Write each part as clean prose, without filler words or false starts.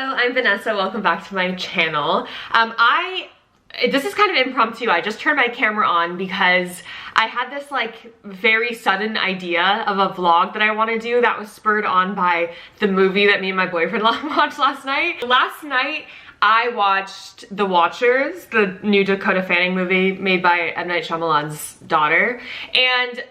Hello, I'm Vanessa. Welcome back to my channel. This is kind of impromptu. I just turned my camera on because I had this like very sudden idea of a vlog that I want to do that was spurred on by the movie that me and my boyfriend watched last night. Last night, I watched The Watchers, the new Dakota Fanning movie made by M. Night Shyamalan's daughter. And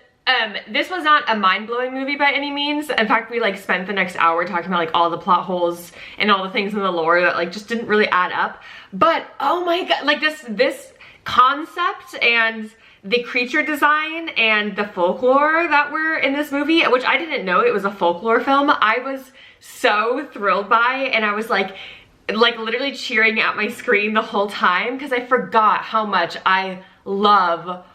this was not a mind-blowing movie by any means. In fact, we like spent the next hour talking about like all the plot holes and all the things in the lore that like just didn't really add up. But oh my god, like this concept and the creature design and the folklore that were in this movie, which I didn't know it was a folklore film, I was so thrilled by, and I was like literally cheering at my screen the whole time because I forgot how much I love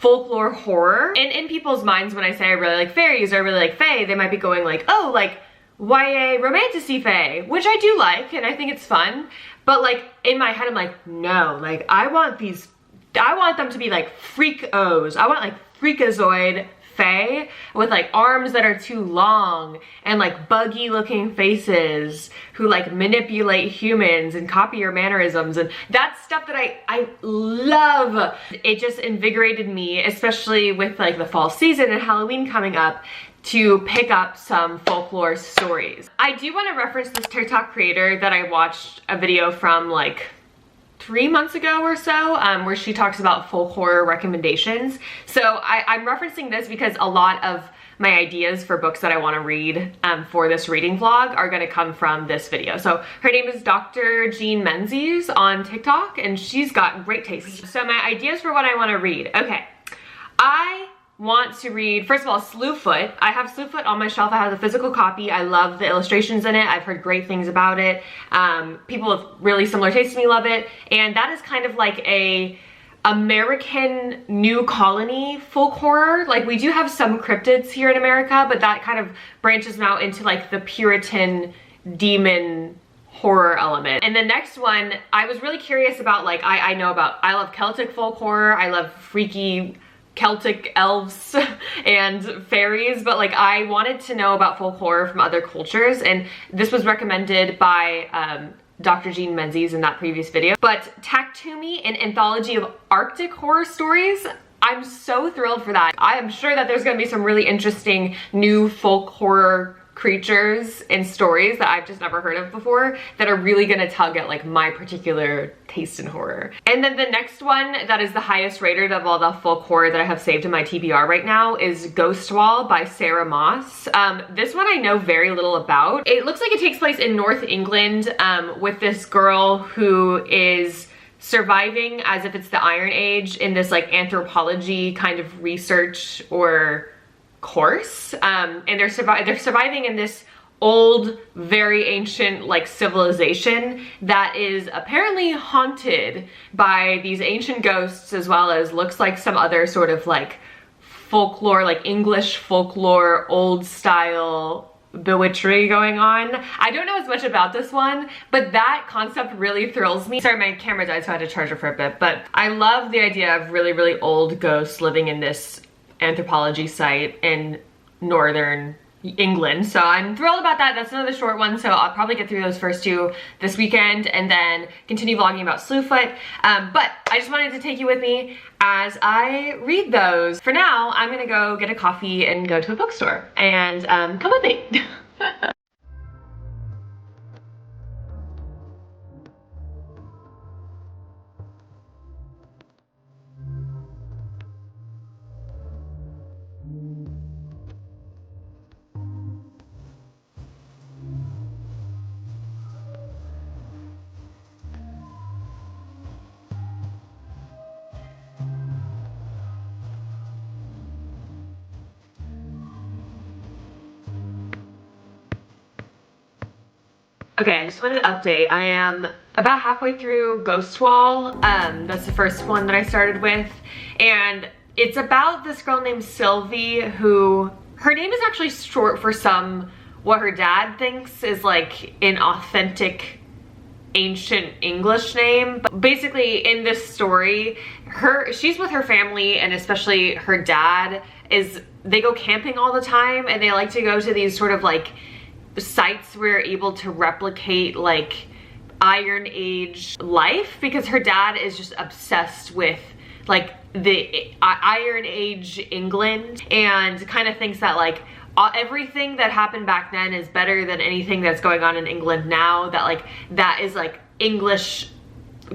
folklore horror. And in people's minds, when I say I really like fairies or I really like fae, they might be going like, oh, like YA romantasy fae, which I do like and I think it's fun. But like in my head, I'm like, no, like I want them to be like freak-os. I want like freakazoid fae with like arms that are too long and like buggy looking faces who like manipulate humans and copy your mannerisms, and that's stuff that I love. It just invigorated me, especially with like the fall season and Halloween coming up, to pick up some folklore stories. I do want to reference this TikTok creator that I watched a video from like 3 months ago or so, where she talks about folk horror recommendations. So I'm referencing this because a lot of my ideas for books that I want to read for this reading vlog are going to come from this video. So her name is Dr. Jean Menzies on TikTok, and she's got great taste. So my ideas for what I want to read. Okay, I want to read, first of all, Slewfoot. I have Slewfoot on my shelf. I have the physical copy. I love the illustrations in it. I've heard great things about it. People with really similar tastes to me love it. And that is kind of like a American New Colony folk horror. Like we do have some cryptids here in America, but that kind of branches out into like the Puritan demon horror element. And the next one, I was really curious about, like I love Celtic folk horror. I love freaky Celtic elves and fairies, but like I wanted to know about folk horror from other cultures, and this was recommended by Dr. Jean Menzies in that previous video. But Taaqtumi, an anthology of Arctic horror stories, I'm so thrilled for that. I am sure that there's gonna be some really interesting new folk horror creatures and stories that I've just never heard of before that are really gonna tug at like my particular taste in horror. And then the next one that is the highest rated of all the folk horror that I have saved in my TBR right now is Ghost Wall by Sarah Moss. This one I know very little about. It looks like it takes place in North England with this girl who is surviving as if it's the Iron Age in this like anthropology kind of research or course, and they're surviving in this old, very ancient like civilization that is apparently haunted by these ancient ghosts, as well as looks like some other sort of like folklore, like English folklore, old style bewitchery going on. I don't know as much about this one, but that concept really thrills me. Sorry, my camera died, so I had to charge it for a bit, but I love the idea of really, really old ghosts living in this anthropology site in northern England. So I'm thrilled about that. That's another short one, so I'll probably get through those first two this weekend and then continue vlogging about Slewfoot. But I just wanted to take you with me as I read those. For now, I'm gonna go get a coffee and go to a bookstore, and come with me. Okay, I just wanted to update. I am about halfway through Ghost Wall. That's the first one that I started with. And it's about this girl named Sylvie who, her name is actually short for what her dad thinks is like an authentic ancient English name. But basically in this story, she's with her family, and especially her dad they go camping all the time, and they like to go to these sort of like sites were able to replicate like Iron Age life, because her dad is just obsessed with like the Iron Age England, and kind of thinks that like everything that happened back then is better than anything that's going on in England now, that like that is like English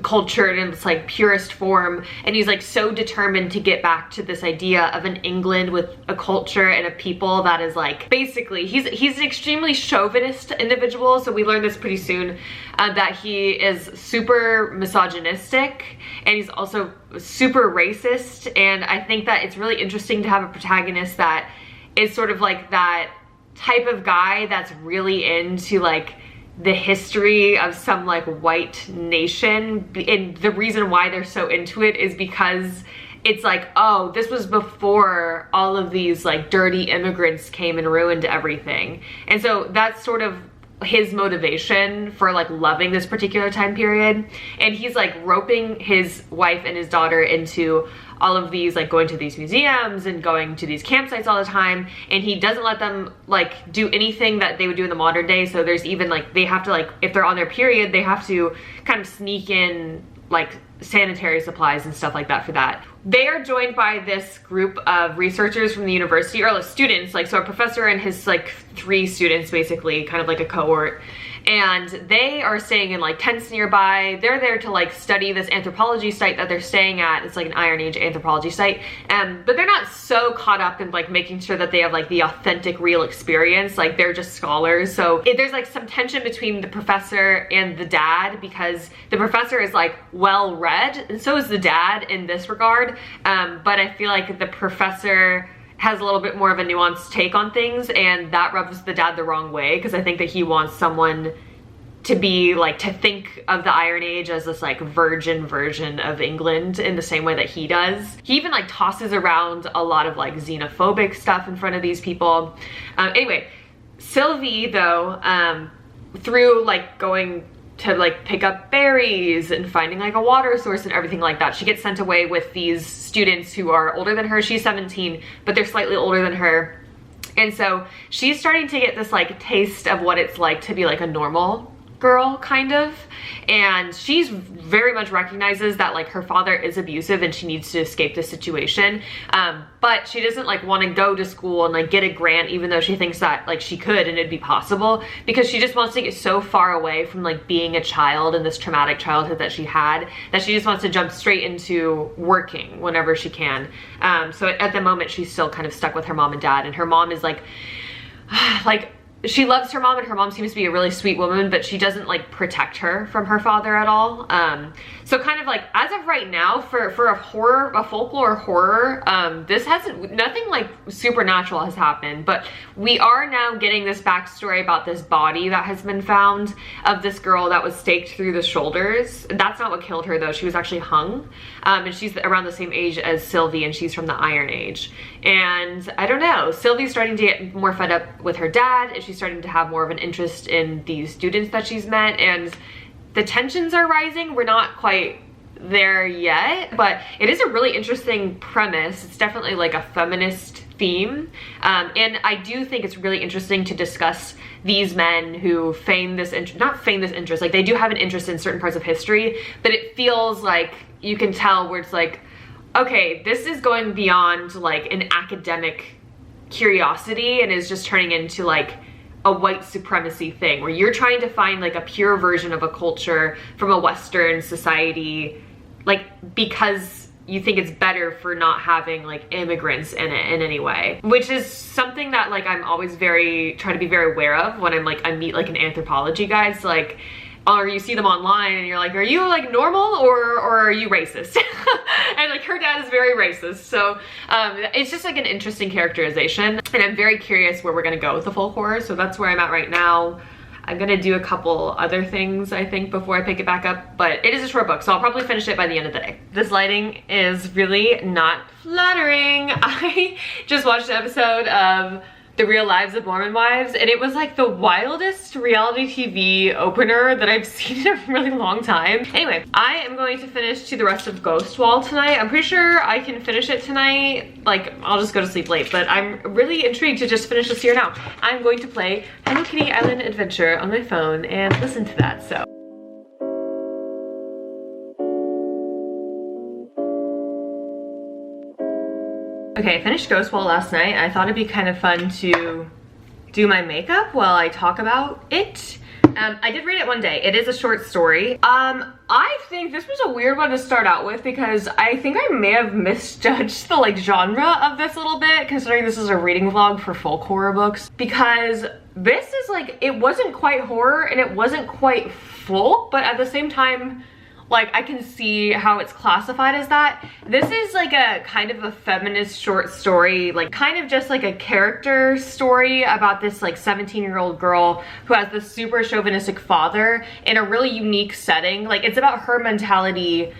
culture in its like purest form. And he's like so determined to get back to this idea of an England with a culture and a people that is like, basically he's an extremely chauvinist individual. So we learned this pretty soon, that he is super misogynistic, and he's also super racist. And I think that it's really interesting to have a protagonist that is sort of like that type of guy that's really into like the history of some like white nation. And the reason why they're so into it is because it's like, oh, this was before all of these like dirty immigrants came and ruined everything. And so that's sort of his motivation for like loving this particular time period. And he's like roping his wife and his daughter into all of these, like going to these museums and going to these campsites all the time, and he doesn't let them like do anything that they would do in the modern day. So there's even like, they have to like, if they're on their period, they have to kind of sneak in like sanitary supplies and stuff like that for that. They are joined by this group of researchers from the university, or like students, like so a professor and his like 3 students, basically kind of like a cohort. And they are staying in like tents nearby. They're there to like study this anthropology site that they're staying at. It's like an Iron Age anthropology site. But they're not so caught up in like making sure that they have like the authentic real experience. Like they're just scholars. So there's like some tension between the professor and the dad, because the professor is like well read, and so is the dad in this regard. But I feel like the professor has a little bit more of a nuanced take on things, and that rubs the dad the wrong way, because I think that he wants someone to be like, to think of the Iron Age as this like virgin version of England in the same way that he does. He even like tosses around a lot of like xenophobic stuff in front of these people. Anyway, Sylvie though, through like going to like pick up berries and finding like a water source and everything like that, she gets sent away with these students who are older than her. She's 17, but they're slightly older than her. And so she's starting to get this like taste of what it's like to be like a normal girl, kind of. And she's very much recognizes that like her father is abusive and she needs to escape this situation. But she doesn't like want to go to school and like get a grant, even though she thinks that like she could and it'd be possible, because she just wants to get so far away from like being a child and this traumatic childhood that she had, that she just wants to jump straight into working whenever she can. So at the moment she's still kind of stuck with her mom and dad, and her mom is like she loves her mom, and her mom seems to be a really sweet woman, but she doesn't like protect her from her father at all. So kind of like, as of right now, for a folklore horror, this hasn't, nothing like supernatural has happened, but we are now getting this backstory about this body that has been found of this girl that was staked through the shoulders. That's not what killed her though. She was actually hung. And she's around the same age as Sylvie, and she's from the Iron Age. And I don't know, Sylvie's starting to get more fed up with her dad, and she's starting to have more of an interest in these students that she's met, and the tensions are rising. We're not quite there yet, but it is a really interesting premise. It's definitely like a feminist theme, and I do think it's really interesting to discuss these men who feign this not feign this interest, like they do have an interest in certain parts of history, but it feels like you can tell where it's like, okay, this is going beyond like an academic curiosity and is just turning into like a white supremacy thing, where you're trying to find like a pure version of a culture from a Western society, like because you think it's better for not having like immigrants in it in any way, which is something that like I'm always try to be very aware of when I'm like, I meet like an anthropology guy. It's like, or you see them online and you're like, are you like normal or are you racist? And like her dad is very racist. So it's just like an interesting characterization, and I'm very curious where we're gonna go with the folk horror. So that's where I'm at right now. I'm gonna do a couple other things, I think, before I pick it back up, but it is a short book, so I'll probably finish it by the end of the day. This lighting is really not flattering. I just watched an episode of The Real Lives of Mormon Wives, and it was like the wildest reality TV opener that I've seen in a really long time. Anyway, I am going to finish to the rest of Ghost Wall tonight. I'm pretty sure I can finish it tonight. Like, I'll just go to sleep late, but I'm really intrigued to just finish this here now. I'm going to play Hello Kitty Island Adventure on my phone and listen to that, so. Okay, I finished Ghost Wall last night. I thought it'd be kind of fun to do my makeup while I talk about it. I did read it one day. It is a short story. I think this was a weird one to start out with because I think I may have misjudged the like genre of this a little bit, considering this is a reading vlog for folk horror books. Because this is like, it wasn't quite horror and it wasn't quite folk, but at the same time, like, I can see how it's classified as that. This is like a kind of a feminist short story, like kind of just like a character story about this like 17-year-old girl who has this super chauvinistic father in a really unique setting. Like, it's about her mentality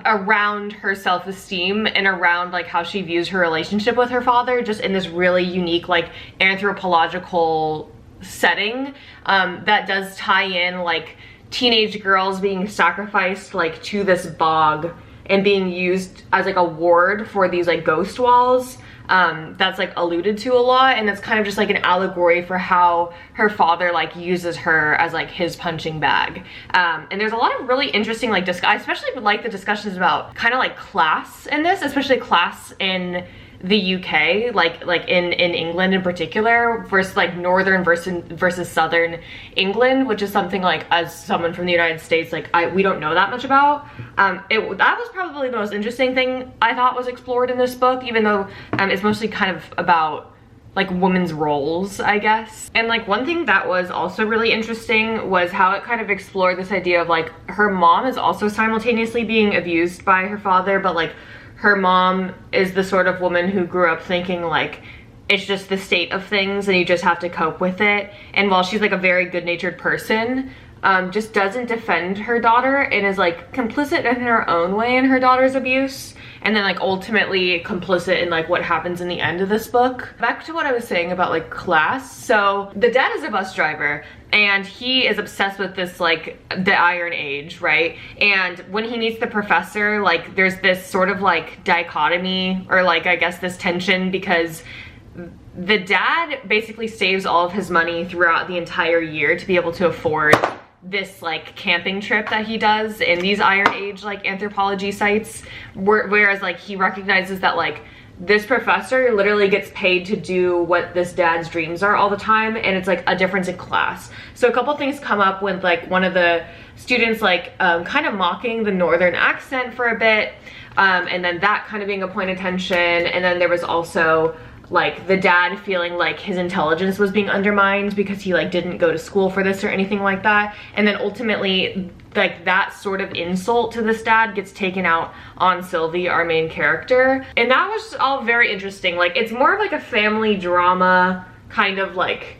around her self-esteem and around like how she views her relationship with her father, just in this really unique like anthropological setting that does tie in like teenage girls being sacrificed like to this bog and being used as like a ward for these like ghost walls. That's like alluded to a lot, and it's kind of just like an allegory for how her father like uses her as like his punching bag. And there's a lot of really interesting like I especially would like the discussions about kind of like class in this, especially class in the UK, like in England in particular, versus like northern versus southern England, which is something like, as someone from the United States, like we don't know that much about. That was probably the most interesting thing I thought was explored in this book, even though it's mostly kind of about like women's roles, I guess. And like one thing that was also really interesting was how it kind of explored this idea of like her mom is also simultaneously being abused by her father, but like her mom is the sort of woman who grew up thinking like it's just the state of things and you just have to cope with it. And while she's like a very good-natured person, just doesn't defend her daughter and is like complicit in her own way in her daughter's abuse. And then like ultimately complicit in like what happens in the end of this book. Back to what I was saying about like class. So the dad is a bus driver and he is obsessed with this like the Iron Age, right? And when he meets the professor, like there's this sort of like dichotomy, or like I guess this tension, because the dad basically saves all of his money throughout the entire year to be able to afford this like camping trip that he does in these Iron Age like anthropology sites, whereas like he recognizes that like this professor literally gets paid to do what this dad's dreams are all the time, and it's like a difference in class. So a couple things come up with like one of the students like kind of mocking the northern accent for a bit, and then that kind of being a point of tension. And then there was also like the dad feeling like his intelligence was being undermined because he like didn't go to school for this or anything like that. And then ultimately like that sort of insult to this dad gets taken out on Sylvie, our main character. And that was all very interesting. Like it's more of like a family drama kind of like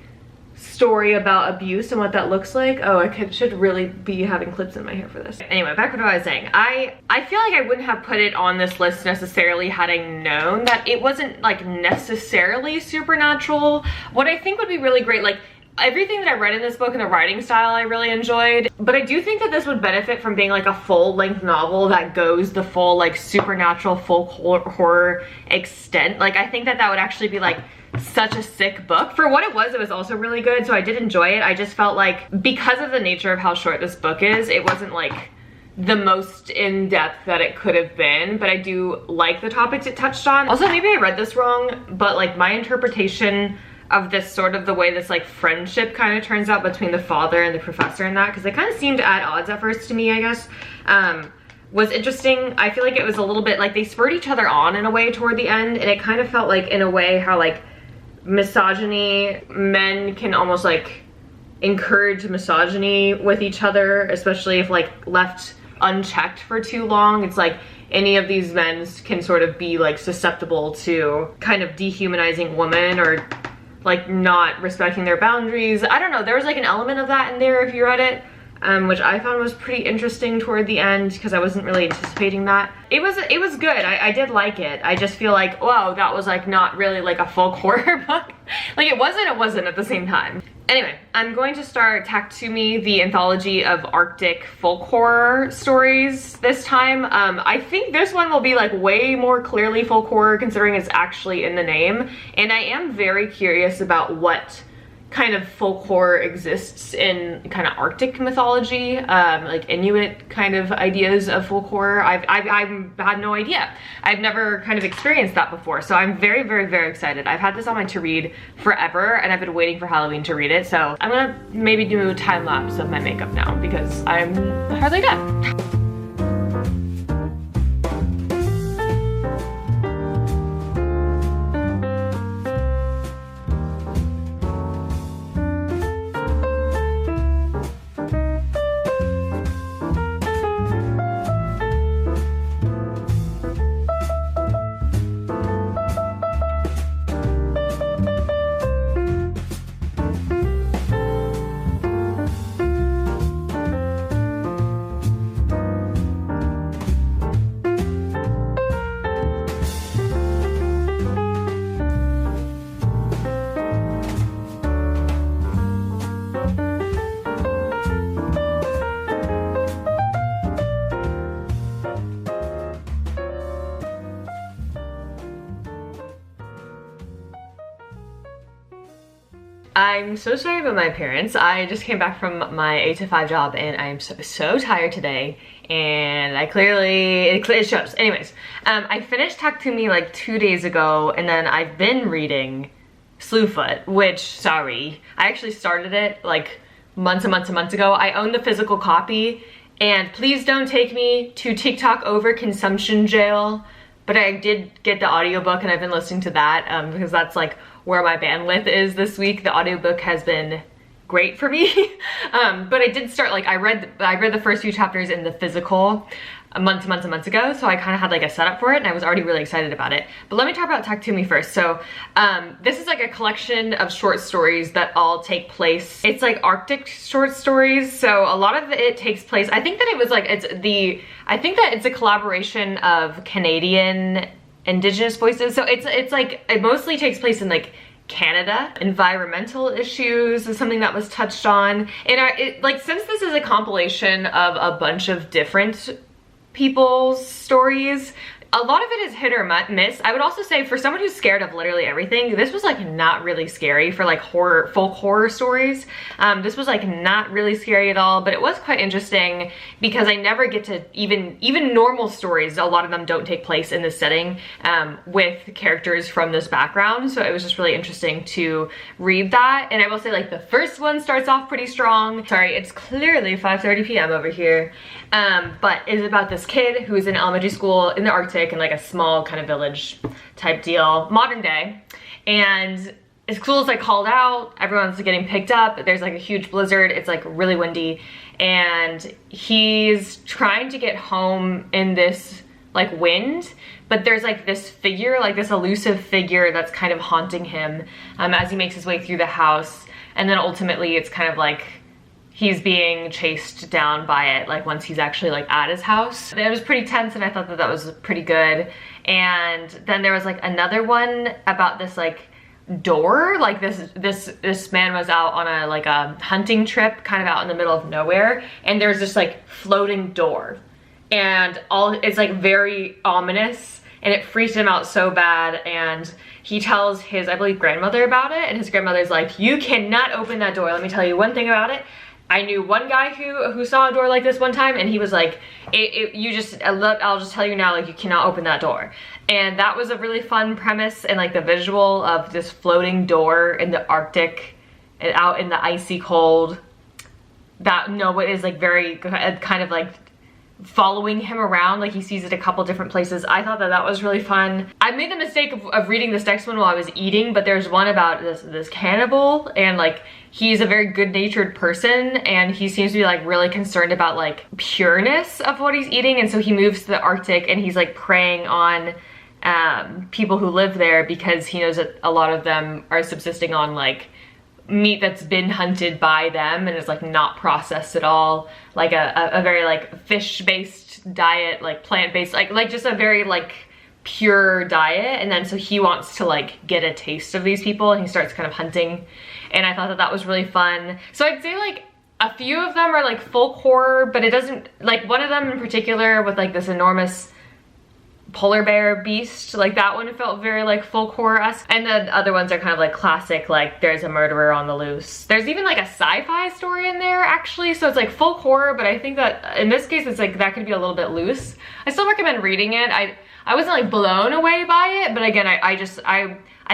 story about abuse and what that looks like. Oh, I should really be having clips in my hair for this. Anyway, back to what I was saying. I feel like I wouldn't have put it on this list necessarily had I known that it wasn't like necessarily supernatural. What I think would be really great, like everything that I read in this book and the writing style I really enjoyed, but I do think that this would benefit from being like a full-length novel that goes the full like supernatural folk horror extent. Like I think that that would actually be like such a sick book. For what it was also really good, so I did enjoy it. I just felt like because of the nature of how short this book is, it wasn't like the most in-depth that it could have been, but I do like the topics it touched on. Also, maybe I read this wrong, but like my interpretation of this sort of the way this like friendship kind of turns out between the father and the professor and that, because they kind of seemed at odds at first to me, I guess, was interesting. I feel like it was a little bit like they spurred each other on in a way toward the end, and it kind of felt like in a way how like misogyny, men can almost like encourage misogyny with each other, especially if like left unchecked for too long. It's like any of these men can sort of be like susceptible to kind of dehumanizing women or like not respecting their boundaries. I don't know, there was like an element of that in there if you read it. which I found was pretty interesting toward the end because I wasn't really anticipating that. It was good. I did like it. I just feel like, wow, that was like not really like a folk horror book. Like it wasn't at the same time. Anyway, I'm going to start Taaqtumi, the anthology of Arctic folk horror stories this time. I think this one will be like way more clearly folk horror considering it's actually in the name. And I am very curious about what kind of folk horror exists in kind of Arctic mythology, like Inuit kind of ideas of folk horror. I've had no idea. I've never kind of experienced that before, so I'm very, very, very excited. I've had this on my to read forever, and I've been waiting for Halloween to read it, so I'm gonna maybe do a time lapse of my makeup now because I'm hardly done. I'm so sorry about my appearance. I just came back from my 8 to 5 job and I'm so tired today, and it shows. Anyways, I finished Taaqtumi like 2 days ago, and then I've been reading Slewfoot, which, sorry, I actually started it like months ago. I own the physical copy, and please don't take me to TikTok overconsumption jail, but I did get the audiobook and I've been listening to that because that's like where my bandwidth is this week. The audiobook has been great for me. But I did start, like I read the first few chapters in the physical months ago, so I kind of had like a setup for it and I was already really excited about it. But let me talk about Taaqtumi first. So this is like a collection of short stories that all take place. It's like Arctic short stories, so a lot of it takes place, I think that it was like, I think that it's a collaboration of Canadian Indigenous voices. So it's like, it mostly takes place in like Canada. Environmental issues is something that was touched on. And like, since this is a compilation of a bunch of different people's stories, a lot of it is hit or miss. I would also say for someone who's scared of literally everything, this was like not really scary for like folk horror stories. This was like not really scary at all, but it was quite interesting because I never get to, even normal stories, a lot of them don't take place in this setting with characters from this background. So it was just really interesting to read that. And I will say like the first one starts off pretty strong. Sorry, it's clearly 5:30 p.m. over here. But it's about this kid who's in elementary school in the Arctic in like a small kind of village type deal, modern day, and his school is like called out, everyone's getting picked up, there's like a huge blizzard, it's like really windy, and he's trying to get home in this like wind, but there's like this figure, like this elusive figure that's kind of haunting him as he makes his way through the house, and then ultimately it's kind of like he's being chased down by it, like once he's actually like at his house. It was pretty tense and I thought that that was pretty good. And then there was like another one about this like door, like this man was out on a like a hunting trip kind of out in the middle of nowhere, and there's this like floating door, and it's like very ominous, and it freaked him out so bad, and he tells his, I believe, grandmother about it, and his grandmother's like, you cannot open that door. Let me tell you one thing about it. I knew one guy who saw a door like this one time, and he was like, I'll just tell you now, like, you cannot open that door. And that was a really fun premise, and like the visual of this floating door in the Arctic and out in the icy cold, that it is like very kind of like following him around, like he sees it a couple different places. I thought that that was really fun. I made the mistake of reading this next one while I was eating, but there's one about this cannibal, and like he's a very good-natured person, and he seems to be like really concerned about like pureness of what he's eating, and so he moves to the Arctic and he's like preying on people who live there because he knows that a lot of them are subsisting on like meat that's been hunted by them and is like not processed at all, like a very like fish-based diet, like plant-based, like just a very like pure diet. And then so he wants to like get a taste of these people, and he starts kind of hunting, and I thought that that was really fun. So I'd say like a few of them are like folk horror, but it doesn't, like one of them in particular with like this enormous polar bear beast, like that one felt very like folk horror-esque, and the other ones are kind of like classic, like there's a murderer on the loose. There's even like a sci-fi story in there actually, so it's like folk horror, but I think that in this case it's like that could be a little bit loose. I still recommend reading it. I wasn't like blown away by it, but again I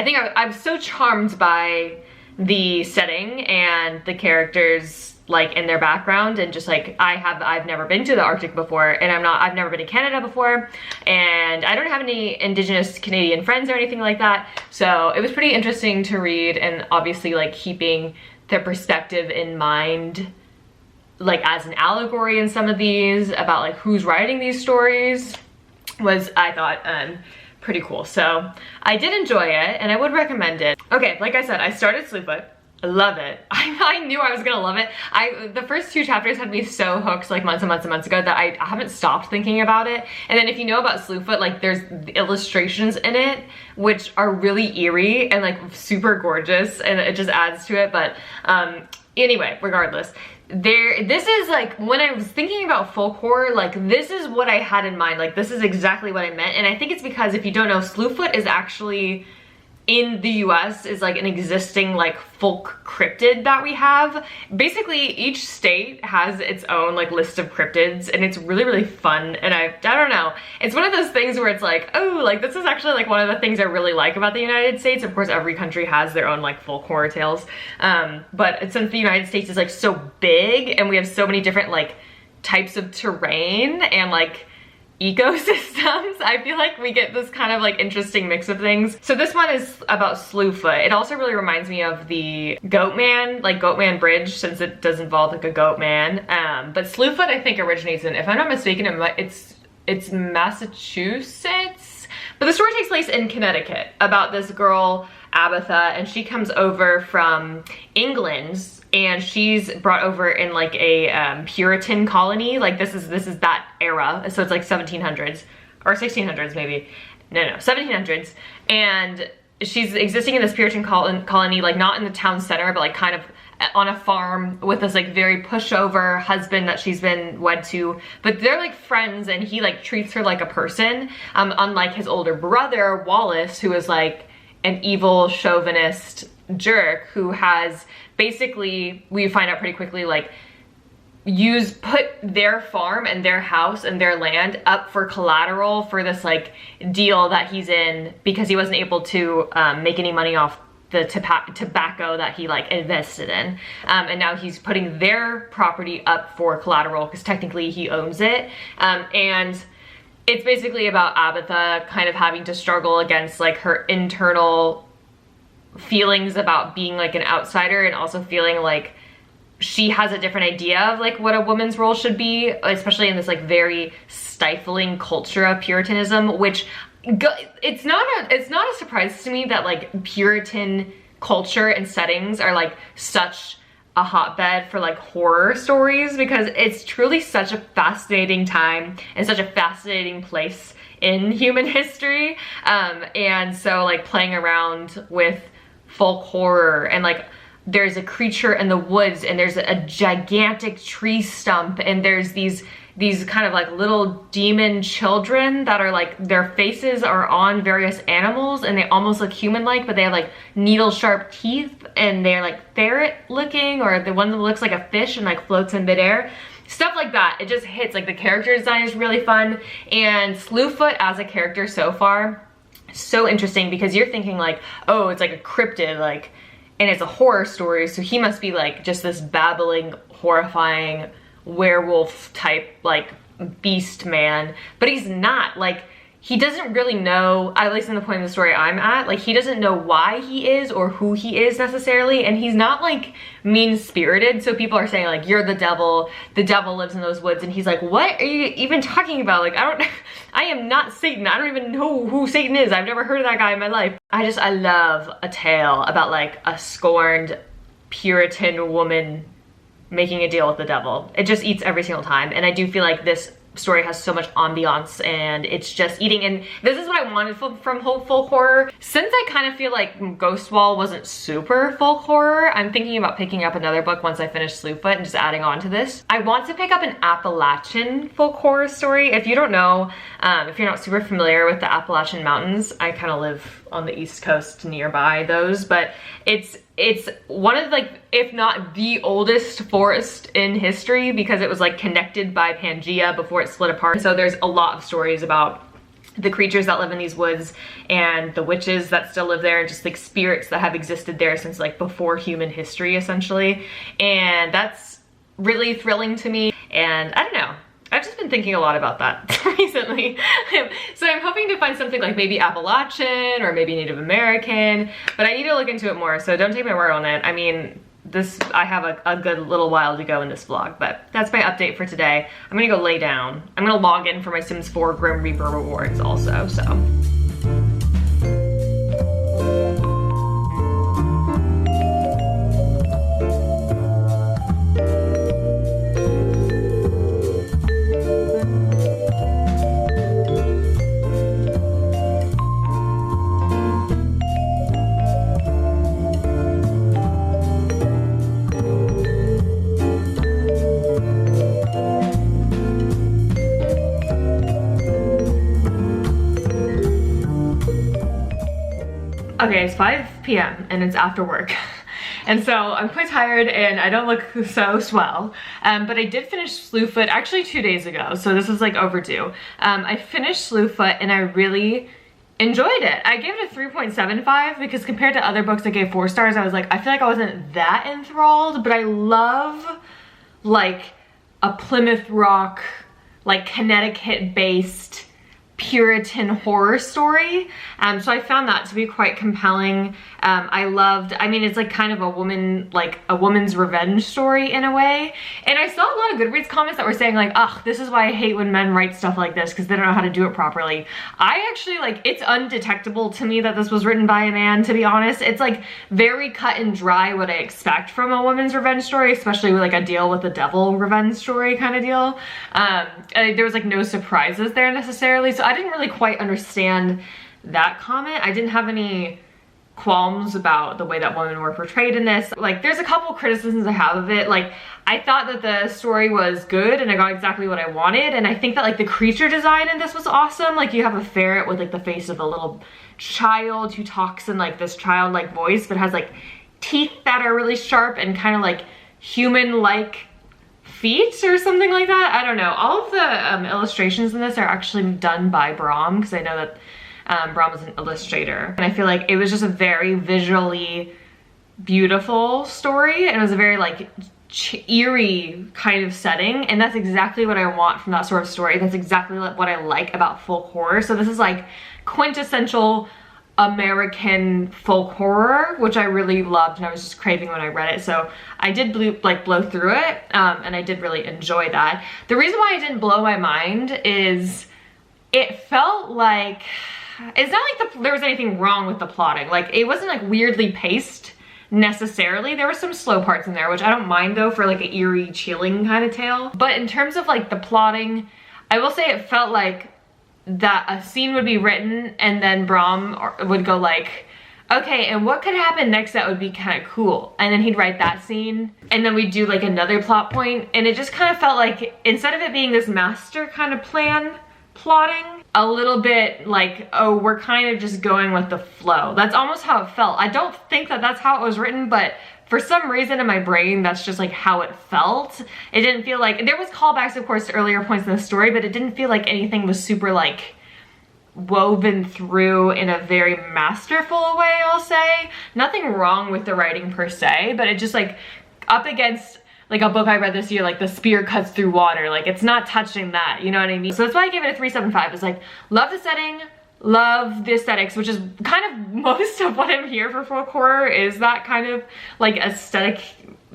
think I'm so charmed by the setting and the characters like in their background, and just like I've never been to the Arctic before, and I've never been to Canada before, and I don't have any Indigenous Canadian friends or anything like that, so it was pretty interesting to read, and obviously like keeping the perspective in mind, like as an allegory in some of these about like who's writing these stories, was, I thought, pretty cool. So I did enjoy it, and I would recommend it. Okay, like I said, I started Slewfoot. I love it. I knew I was gonna love it. The first 2 chapters had me so hooked like months and months and months ago that I haven't stopped thinking about it. And then if you know about Slewfoot, like there's illustrations in it which are really eerie and like super gorgeous, and it just adds to it. But anyway, regardless, this is like, when I was thinking about folk horror, like this is what I had in mind. Like this is exactly what I meant. And I think it's because, if you don't know, Slewfoot is actually, in the US, is like an existing like folk cryptid that we have. Basically each state has its own like list of cryptids, and it's really, really fun. And I don't know, it's one of those things where it's like, oh, like this is actually like one of the things I really like about the United States. Of course every country has their own like folk horror tales, but since the United States is like so big, and we have so many different like types of terrain and like ecosystems, I feel like we get this kind of like interesting mix of things. So this one is about Slewfoot. It also really reminds me of the Goatman, like Goatman Bridge, since it does involve like a goat man. But Slewfoot I think originates in, if I'm not mistaken, it's Massachusetts. But the story takes place in Connecticut about this girl, Abatha, and she comes over from England, and she's brought over in like a Puritan colony. Like this is that era, so it's like 1700s or 1600s maybe. No, 1700s, and she's existing in this Puritan colony, like not in the town center, but like kind of on a farm with this like very pushover husband that she's been wed to. But they're like friends, and he like treats her like a person, unlike his older brother Wallace, who is like an evil chauvinist jerk who has basically, we find out pretty quickly, like put their farm and their house and their land up for collateral for this like deal that he's in, because he wasn't able to make any money off the tobacco that he like invested in, and now he's putting their property up for collateral because technically he owns it. And it's basically about Abatha kind of having to struggle against like her internal feelings about being like an outsider, and also feeling like she has a different idea of like what a woman's role should be, especially in this like very stifling culture of Puritanism, which it's not a surprise to me that like Puritan culture and settings are like such a hotbed for like horror stories, because it's truly such a fascinating time and such a fascinating place in human history. And so like playing around with folk horror, and like there's a creature in the woods, and there's a gigantic tree stump, and there's these kind of like little demon children that are like, their faces are on various animals and they almost look human-like, but they have like needle sharp teeth, and they're like ferret looking, or the one that looks like a fish and like floats in midair. Stuff like that. It just hits. Like the character design is really fun, and Slewfoot as a character so far, so interesting, because you're thinking like, oh, it's like a cryptid, like, and it's a horror story, so he must be like just this babbling, horrifying werewolf type like beast man. But he's not. Like he doesn't really know, at least in the point of the story I'm at, like he doesn't know why he is or who he is necessarily, and he's not like mean-spirited. So people are saying like, you're the devil lives in those woods, and he's like, what are you even talking about? Like I am not Satan. I don't even know who Satan is. I've never heard of that guy in my life. I love a tale about like a scorned Puritan woman making a deal with the devil. It just eats every single time. And I do feel like this story has so much ambiance and it's just eating. And this is what I wanted from folk horror. Since I kind of feel like Ghost Wall wasn't super folk horror, I'm thinking about picking up another book once I finish Slewfoot and just adding on to this. I want to pick up an Appalachian folk horror story. If you don't know, if you're not super familiar with the Appalachian Mountains, I kind of live on the East Coast nearby those, but it's one of like, if not the oldest forest in history, because it was like connected by Pangea before it split apart. So there's a lot of stories about the creatures that live in these woods and the witches that still live there, and just like spirits that have existed there since like before human history essentially. And that's really thrilling to me. And I don't know, I've just been thinking a lot about that recently. So I'm hoping to find something like maybe Appalachian or maybe Native American, but I need to look into it more, so don't take my word on it. I mean, I have a good little while to go in this vlog, but that's my update for today. I'm gonna go lay down. I'm gonna log in for my Sims 4 Grim Reaper rewards also, so. Okay, it's 5 p.m. and it's after work. And so I'm quite tired and I don't look so swell. But I did finish Slewfoot actually 2 days ago, so this is like overdue. I finished Slewfoot and I really enjoyed it. I gave it a 3.75 because compared to other books I gave 4 stars, I was like, I feel like I wasn't that enthralled, but I love like a Plymouth Rock, like Connecticut based Puritan horror story. So I found that to be quite compelling. I mean, it's like kind of a woman's revenge story in a way. And I saw a lot of Goodreads comments that were saying like, ugh, this is why I hate when men write stuff like this because they don't know how to do it properly. I actually like, it's undetectable to me that this was written by a man, to be honest. It's like very cut and dry what I expect from a woman's revenge story, especially with like a deal with the devil revenge story kind of deal. There was like no surprises there necessarily. So I didn't really quite understand that comment. I didn't have any qualms about the way that women were portrayed in this. Like, there's a couple criticisms I have of it. Like, I thought that the story was good and I got exactly what I wanted, and I think that like the creature design in this was awesome. Like, you have a ferret with like the face of a little child who talks in like this childlike voice but has like teeth that are really sharp and kind of like human-like feet or something like that. I don't know. All of the illustrations in this are actually done by Brom, because I know that Brom is an illustrator, and I feel like it was just a very visually beautiful story, and it was a very like eerie kind of setting, and that's exactly what I want from that sort of story. That's exactly what I like about folk horror. So this is like quintessential American folk horror, which I really loved and I was just craving when I read it. So I did blow through it, and I did really enjoy that. The reason why it didn't blow my mind is it felt like, it's not like there was anything wrong with the plotting. Like, it wasn't like weirdly paced necessarily. There were some slow parts in there, which I don't mind though for like an eerie, chilling kind of tale. But in terms of like the plotting, I will say it felt like that a scene would be written and then Brom would go like, okay, and what could happen next that would be kind of cool? And then he'd write that scene, and then we'd do like another plot point, and it just kind of felt like, instead of it being this master kind of plan plotting, a little bit like, oh, we're kind of just going with the flow. That's almost how it felt. I don't think that that's how it was written, but for some reason in my brain, that's just like how it felt. It didn't feel like, there was callbacks of course to earlier points in the story, but it didn't feel like anything was super like woven through in a very masterful way, I'll say. Nothing wrong with the writing per se, but it just like, up against like a book I read this year, like The Spear Cuts Through Water, like it's not touching that, you know what I mean? So that's why I gave it a 3.75. It's like, love the setting, love the aesthetics, which is kind of most of what I'm here for folk horror, is that kind of like aesthetic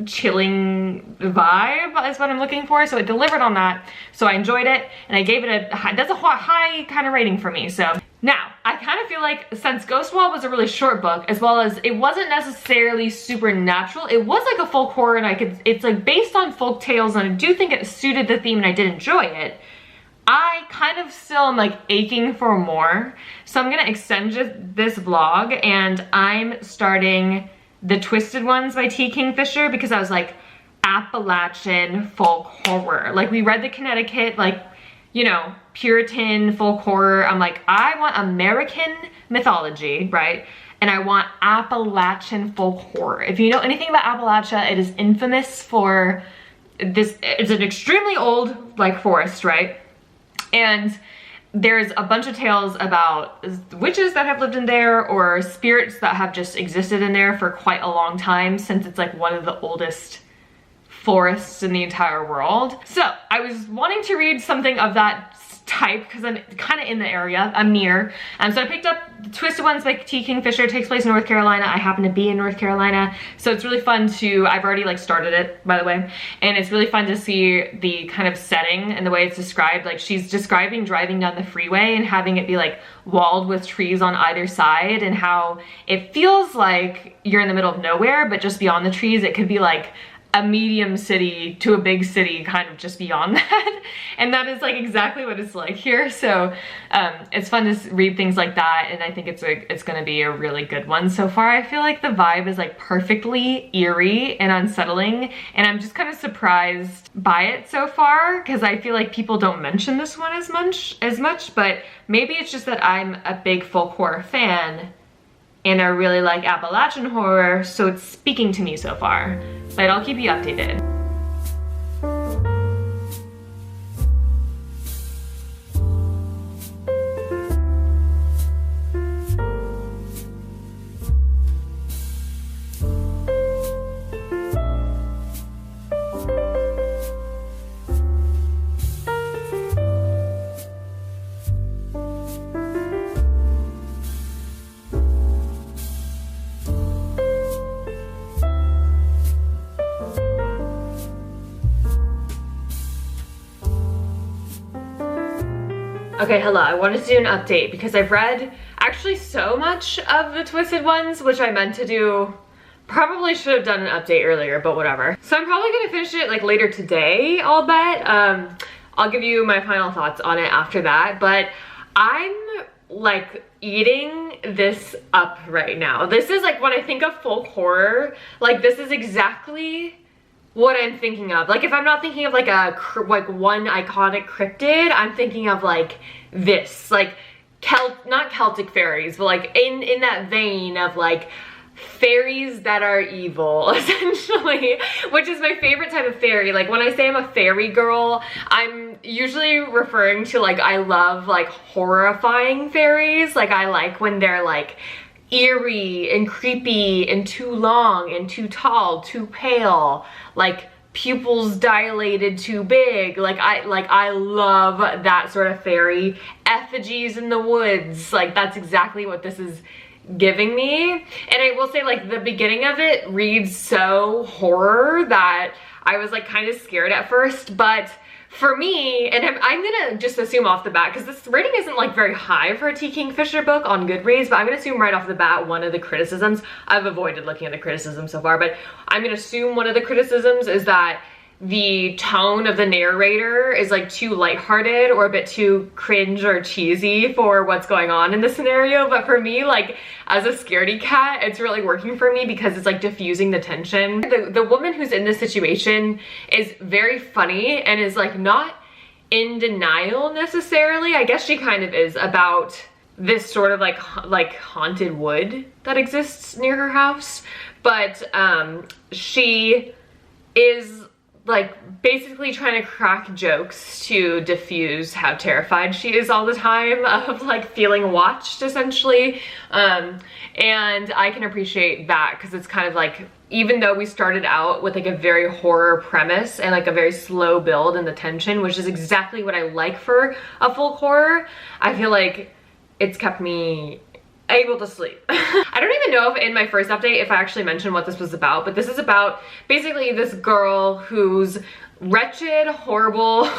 chilling vibe is what I'm looking for. So it delivered on that. So I enjoyed it and I gave it a high, that's a high kind of rating for me. So Now, I kind of feel like since Ghost Wall was a really short book, as well as it wasn't necessarily supernatural, it was like a folk horror, and it's like based on folk tales, and I do think it suited the theme and I did enjoy it. I kind of still am like aching for more. So I'm gonna extend this vlog, and I'm starting The Twisted Ones by T. Kingfisher, because I was like, Appalachian folk horror. Like, we read the Connecticut, like, you know, Puritan folk horror. I'm like, I want American mythology, right? And I want Appalachian folk horror. If you know anything about Appalachia, it is infamous for this. It's an extremely old, like, forest, right? And there's a bunch of tales about witches that have lived in there, or spirits that have just existed in there for quite a long time, since it's like one of the oldest forests in the entire world. So I was wanting to read something of that type because I'm kind of in the area, I'm near. So I picked up The Twisted Ones by T. Kingfisher. It takes place in North Carolina. I happen to be in North Carolina, so it's really fun to, I've already like started it, by the way, and it's really fun to see the kind of setting and the way it's described. Like, she's describing driving down the freeway and having it be like walled with trees on either side, and how it feels like you're in the middle of nowhere, but just beyond the trees it could be like a medium city to a big city, kind of just beyond that. And that is like exactly what it's like here. So it's fun to read things like that, and I think it's gonna be a really good one so far. I feel like the vibe is like perfectly eerie and unsettling, and I'm just kind of surprised by it so far, because I feel like people don't mention this one as much, but maybe it's just that I'm a big folk horror fan and I really like Appalachian horror, so it's speaking to me so far. But I'll keep you updated. Okay, hello, I wanted to do an update because I've read actually so much of The Twisted Ones, which I meant to do, probably should have done an update earlier, but whatever. So I'm probably gonna finish it like later today, I'll bet. I'll give you my final thoughts on it after that, but I'm like eating this up right now. This is like, when I think of folk horror, like this is exactly what I'm thinking of. Like, if I'm not thinking of like one iconic cryptid, I'm thinking of like this, like not Celtic fairies, but like in that vein of like fairies that are evil, essentially, which is my favorite type of fairy. Like, when I say I'm a fairy girl, I'm usually referring to like, I love like horrifying fairies. Like, I like when they're like eerie and creepy and too long and too tall, too pale, like pupils dilated too big. Like I love that sort of fairy. Effigies in the woods, like that's exactly what this is giving me. And I will say, like, the beginning of it reads so horror that I was like kind of scared at first, but for me, and I'm gonna just assume off the bat, because this rating isn't like very high for a T. Kingfisher book on Goodreads, but I'm gonna assume right off the bat one of the criticisms, I've avoided looking at the criticisms so far, but I'm gonna assume one of the criticisms is that the tone of the narrator is like too lighthearted or a bit too cringe or cheesy for what's going on in the scenario. But for me, like, as a scaredy cat, it's really working for me because it's like diffusing the tension. The woman who's in this situation is very funny and is like not in denial necessarily. I guess she kind of is, about this sort of like haunted wood that exists near her house. But she is like basically trying to crack jokes to diffuse how terrified she is all the time of like feeling watched, essentially. And I can appreciate that, because it's kind of like, even though we started out with like a very horror premise and like a very slow build in the tension, which is exactly what I like for a folk horror, I feel like it's kept me able to sleep. I don't even know if in my first update if I actually mentioned what this was about, but this is about basically this girl who's wretched, horrible,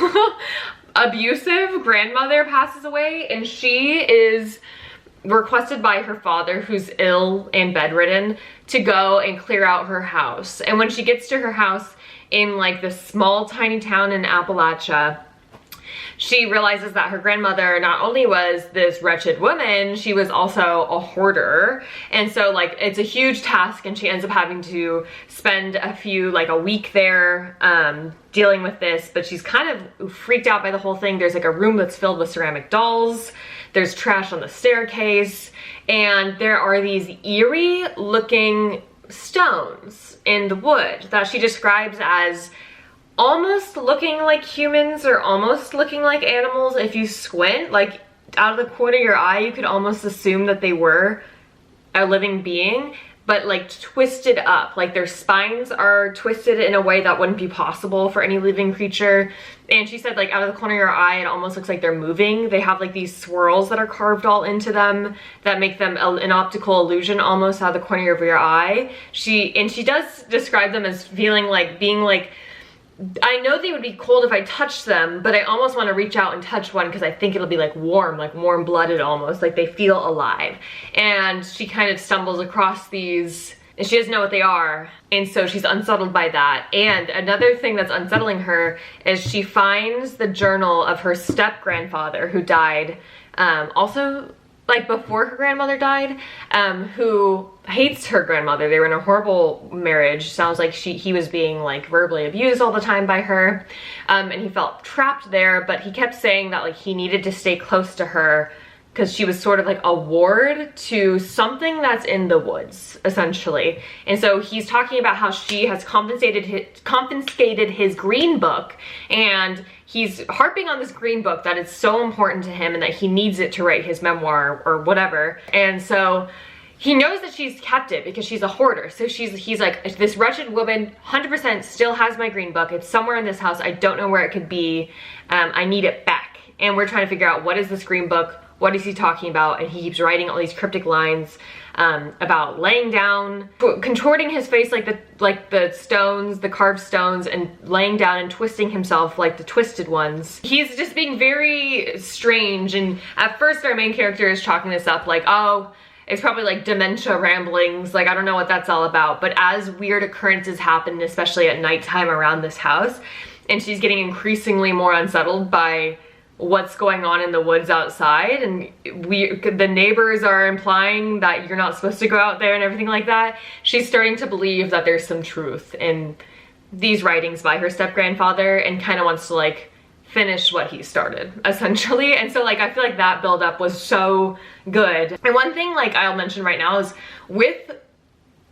abusive grandmother passes away, and she is requested by her father, who's ill and bedridden, to go and clear out her house. And when she gets to her house in like this small tiny town in Appalachia, she realizes that her grandmother not only was this wretched woman, she was also a hoarder. And so like it's a huge task, and she ends up having to spend a week there dealing with this, but she's kind of freaked out by the whole thing. There's like a room that's filled with ceramic dolls. There's trash on the staircase, and there are these eerie looking stones in the wood that she describes as almost looking like humans or almost looking like animals. If you squint, like out of the corner of your eye, you could almost assume that they were a living being, but like twisted up. Like their spines are twisted in a way that wouldn't be possible for any living creature. And she said like out of the corner of your eye, it almost looks like they're moving. They have like these swirls that are carved all into them that make them an optical illusion almost out of the corner of your eye. She does describe them as feeling like being like, I know they would be cold if I touched them, but I almost want to reach out and touch one because I think it'll be like warm-blooded almost, like they feel alive. And she kind of stumbles across these, and she doesn't know what they are, and so she's unsettled by that. And another thing that's unsettling her is she finds the journal of her step-grandfather who died, also like before her grandmother died, who hates her grandmother. They were in a horrible marriage. Sounds like he was being like verbally abused all the time by her, and he felt trapped there, but he kept saying that like he needed to stay close to her because she was sort of like a ward to something that's in the woods, essentially. And so he's talking about how she has confiscated his green book, and he's harping on this green book that it's so important to him and that he needs it to write his memoir or whatever. And so he knows that she's kept it because she's a hoarder. So he's like, this wretched woman 100% still has my green book. It's somewhere in this house. I don't know where it could be. I need it back. And we're trying to figure out, what is this green book? What is he talking about? And he keeps writing all these cryptic lines about laying down, contorting his face like the stones, the carved stones, and laying down and twisting himself like the twisted ones. He's just being very strange. And at first our main character is chalking this up like, oh, it's probably like dementia ramblings, like I don't know what that's all about. But as weird occurrences happen, especially at nighttime around this house, and she's getting increasingly more unsettled by what's going on in the woods outside, and the neighbors are implying that you're not supposed to go out there and everything like that, she's starting to believe that there's some truth in these writings by her step-grandfather, and kind of wants to like finish what he started, essentially. And so like I feel like that build-up was so good. And one thing like I'll mention right now is with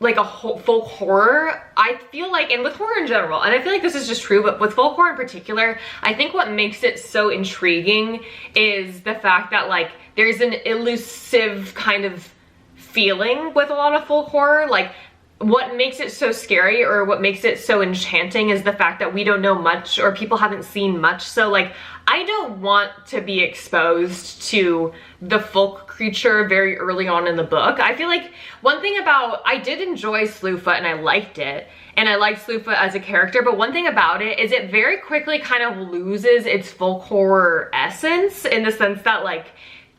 like a folk horror, I feel like, and with horror in general, and I feel like this is just true, but with folk horror in particular, I think what makes it so intriguing is the fact that like there's an elusive kind of feeling with a lot of folk horror. Like what makes it so scary or what makes it so enchanting is the fact that we don't know much, or people haven't seen much. So like I don't want to be exposed to the folk creature very early on in the book. I feel like one thing about, I did enjoy Slewfoot and I liked it, and I liked Slewfoot as a character, but one thing about it is it very quickly kind of loses its folk horror essence, in the sense that like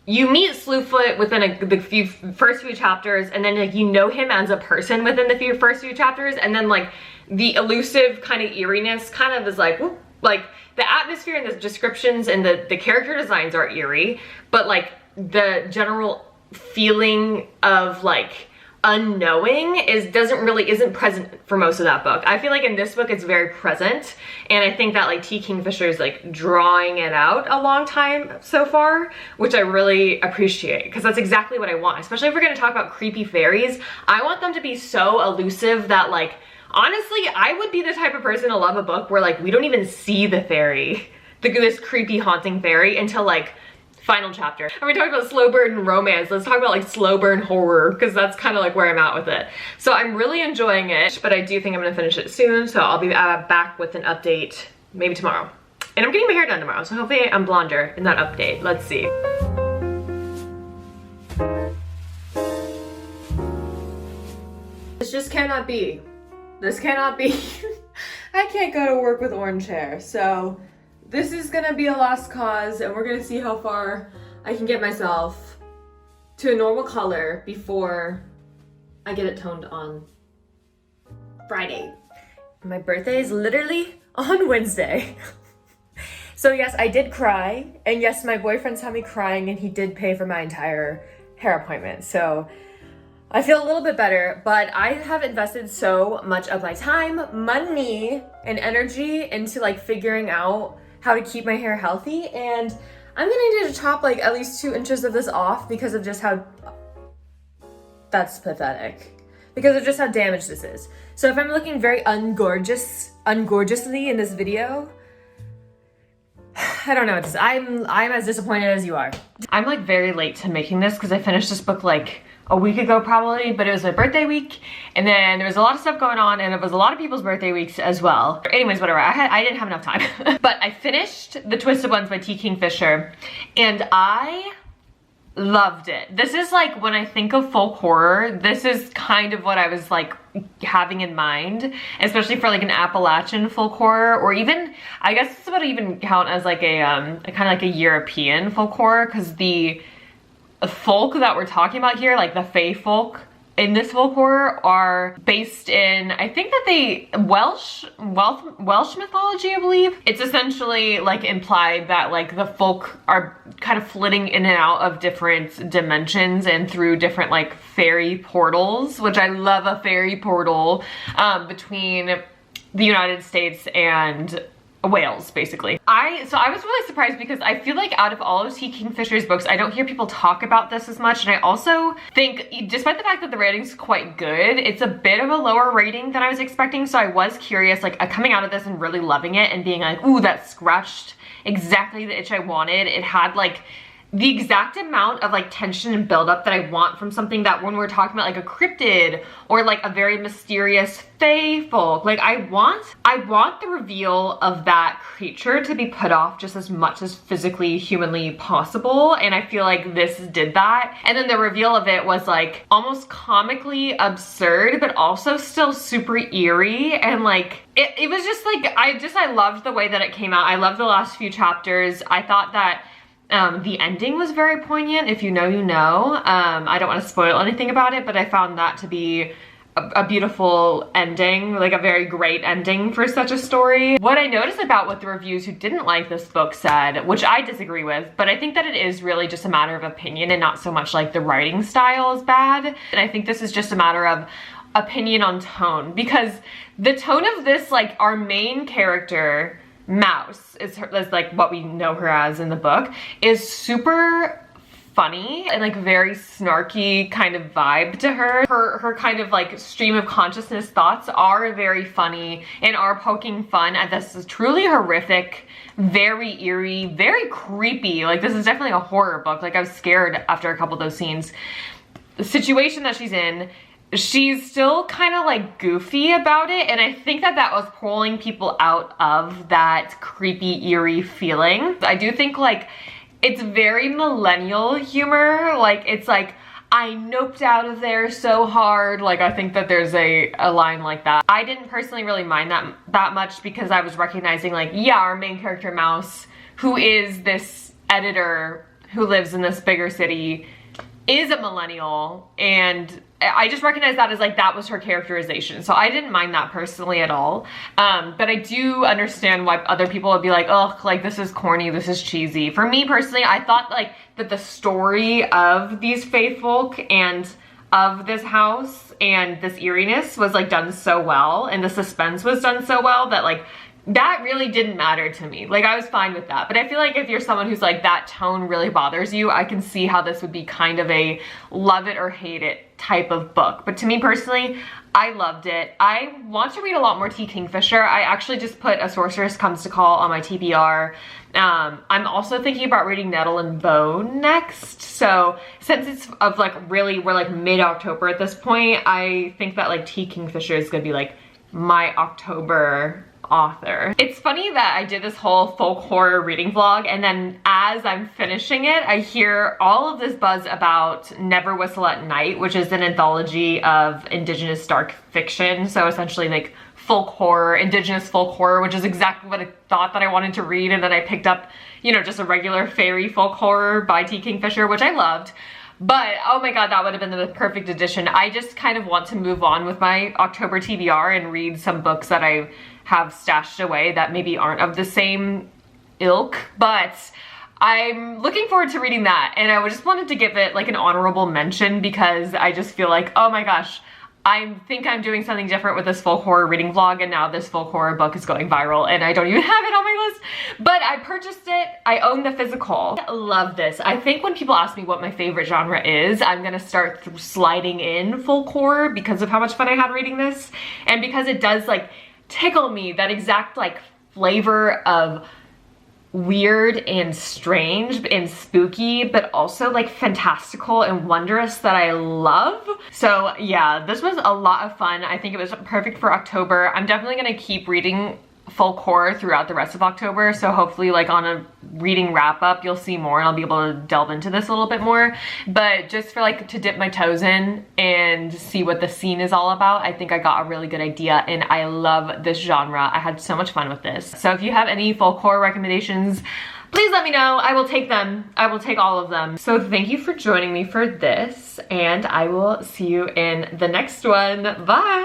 you meet Slewfoot within the first few chapters, and then like you know him as a person within the first few chapters, and then like the elusive kind of eeriness kind of is like, whoop, like the atmosphere and the descriptions and the character designs are eerie, but like the general feeling of like unknowing isn't present for most of that book. I feel like in this book it's very present, and I think that like T. Kingfisher is like drawing it out a long time so far, which I really appreciate, because that's exactly what I want. Especially if we're going to talk about creepy fairies, I want them to be so elusive that like honestly I would be the type of person to love a book where like we don't even see the fairy, this creepy haunting fairy, until like final chapter. And we talked about slow burn romance. Let's talk about like slow burn horror, because that's kind of like where I'm at with it. So I'm really enjoying it, but I do think I'm gonna finish it soon. So I'll be back with an update maybe tomorrow. And I'm getting my hair done tomorrow, so hopefully I'm blonder in that update. Let's see. This just cannot be. This cannot be. I can't go to work with orange hair, so this is gonna be a lost cause, and we're gonna see how far I can get myself to a normal color before I get it toned on Friday. My birthday is literally on Wednesday. So yes, I did cry, and yes, my boyfriend saw me crying, and he did pay for my entire hair appointment. So I feel a little bit better, but I have invested so much of my time, money, and energy into like figuring out how to keep my hair healthy, and I'm gonna need to chop like at least 2 inches of this off because of just how, that's pathetic, because of just how damaged this is. So if I'm looking very ungorgeously in this video, I don't know what to say. I'm as disappointed as you are. I'm like very late to making this because I finished this book like a week ago probably, but it was my birthday week, and then there was a lot of stuff going on, and it was a lot of people's birthday weeks as well. Anyways, whatever, I didn't have enough time. But I finished The Twisted Ones by T. Kingfisher, and I loved it. This is like, when I think of folk horror, this is kind of what I was like having in mind, especially for like an Appalachian folk horror, or even, I guess this would even count as like a kind of like a European folk horror, because the folk that we're talking about here, like the fae folk in this folk horror, are based in, I think that they, Welsh mythology, I believe. It's essentially like implied that like the folk are kind of flitting in and out of different dimensions and through different like fairy portals, which I love a fairy portal, between the United States and Wales, basically. So I was really surprised because I feel like out of all of T. Kingfisher's books, I don't hear people talk about this as much, and I also think, despite the fact that the rating's quite good, it's a bit of a lower rating than I was expecting, so I was curious, like, coming out of this and really loving it and being like, ooh, that scratched exactly the itch I wanted. It had, like, the exact amount of like tension and buildup that I want from something that, when we're talking about like a cryptid or like a very mysterious fae folk, like I want the reveal of that creature to be put off just as much as physically, humanly possible, and I feel like this did that. And then the reveal of it was like almost comically absurd, but also still super eerie, and like it was just like, I loved the way that it came out. I loved the last few chapters. I thought that the ending was very poignant. If you know, you know. I don't want to spoil anything about it, but I found that to be a beautiful ending, like a very great ending for such a story. What I noticed about what the reviews who didn't like this book said, which I disagree with, but I think that it is really just a matter of opinion and not so much like the writing style is bad. And I think this is just a matter of opinion on tone, because the tone of this, like our main character, Mouse, is like what we know her as in the book, is super funny and like very snarky kind of vibe to her. Her kind of like stream of consciousness thoughts are very funny and are poking fun at this truly horrific, very eerie, very creepy, like this is definitely a horror book. Like I was scared after a couple of those scenes. The situation that she's in, she's still kind of like goofy about it, and I think that that was pulling people out of that creepy, eerie feeling. I do think like it's very millennial humor. Like it's like, I noped out of there so hard. Like I think that there's a line like that. I didn't personally really mind that much, because I was recognizing like, yeah, our main character Mouse, who is this editor who lives in this bigger city, is a millennial, and I just recognized that as like, that was her characterization. So I didn't mind that personally at all. But I do understand why other people would be like, ugh, like this is corny, this is cheesy. For me personally, I thought like that the story of these fae folk and of this house and this eeriness was like done so well, and the suspense was done so well, that like that really didn't matter to me. Like I was fine with that. But I feel like if you're someone who's like, that tone really bothers you, I can see how this would be kind of a love it or hate it type of book. But to me personally, I loved it. I want to read a lot more T. Kingfisher. I actually just put A Sorceress Comes to Call on my TBR. I'm also thinking about reading Nettle and Bone next. So since it's of like really, we're like mid-October at this point, I think that like T. Kingfisher is gonna be like my October author. It's funny that I did this whole folk horror reading vlog, and then as I'm finishing it, I hear all of this buzz about Never Whistle at Night, which is an anthology of indigenous dark fiction. So essentially like folk horror, indigenous folk horror, which is exactly what I thought that I wanted to read. And then I picked up, you know, just a regular fairy folk horror by T. Kingfisher, which I loved. But oh my god, that would have been the perfect addition. I just kind of want to move on with my October TBR and read some books that I have stashed away that maybe aren't of the same ilk, but I'm looking forward to reading that. And I just wanted to give it like an honorable mention because I just feel like, oh my gosh, I think I'm doing something different with this folk horror reading vlog, and now this folk horror book is going viral and I don't even have it on my list. But I purchased it, I own the physical. I love this. I think when people ask me what my favorite genre is, I'm gonna start sliding in folk horror because of how much fun I had reading this. And because it does like tickle me, that exact like flavor of weird and strange and spooky, but also like fantastical and wondrous that I love. So yeah, this was a lot of fun. I think it was perfect for October. I'm definitely gonna keep reading folk horror throughout the rest of October, so hopefully like on a reading wrap up you'll see more and I'll be able to delve into this a little bit more. But just for like to dip my toes in and see what the scene is all about, I think I got a really good idea and I love this genre. I had so much fun with this. So if you have any folk horror recommendations, please let me know. I will take them. I will take all of them. So thank you for joining me for this, and I will see you in the next one. Bye!